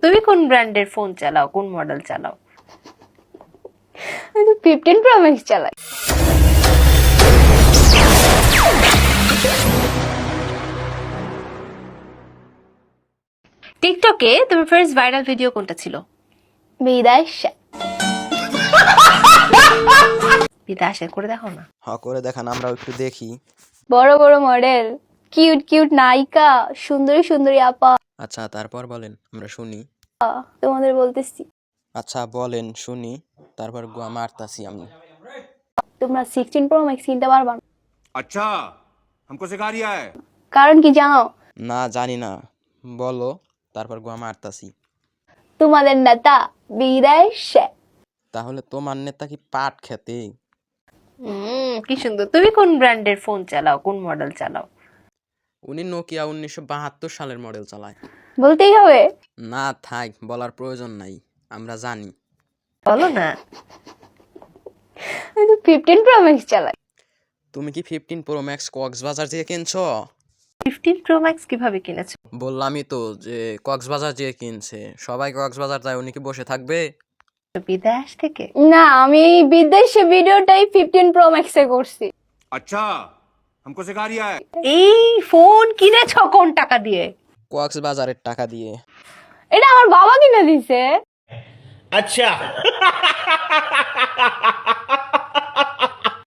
তুমি কোন ব্র্যান্ডের ফোন চালাও, কোন মডেল চালাও? আমি তো 15 Pro Max চালাই। টিকটকে তোমার ফার্স্ট ভাইরাল ভিডিও কোনটা ছিল? বিদেশ বিদেশে করে দেখো না। করে দেখান, আমরাও একটু দেখি। বড় বড় মডেল, কিউট কিউট নায়িকা, সুন্দরী সুন্দরী আপা। আচ্ছা, তারপর বলেন, আমরা শুনি। তোমাদের বলতেছি, আচ্ছা বলেন, শুনি। তারপর গুয়া মারতাছি আমি। তোমরা 16 Pro Max কিনতে পারবা না। अच्छा हमको सिखा रिया है। কারণ কি জানো? না, জানি না, বলো। তারপর গুয়া মারতাছি। তোমাদের নেতা বিদেশে। তাহলে তোমার নেতা কি পাট খেতে? কি সুন্দর। তুমি কোন ব্র্যান্ডের ফোন চালাও, কোন মডেল চালাও? উনি নোকিয়া 1972 সালের মডেল চালায়। বলতেই হবে? না থাক, বলার প্রয়োজন নাই, আমরা জানি। বলো না। আমি তো 15 Pro Max চালাই। তুমি কি 15 Pro Max কক্সবাজার দিয়ে কিনছো? 15 Pro Max কিভাবে কিনেছো? বললামই তো যে কক্সবাজার দিয়ে কিনছে। সবাই কক্সবাজার যায়, উনি কি বসে থাকবে? বিদেশ থেকে? না, আমি বিদেশে ভিডিওটাই 15 Pro Max এ করছি। अच्छा हमको सिखा रिया है। এই ফোন কিনেছো কোন টাকা দিয়ে? কক্সবাজারের টাকা দিয়ে। এটা আমার বাবা কিনে দিছে। अच्छा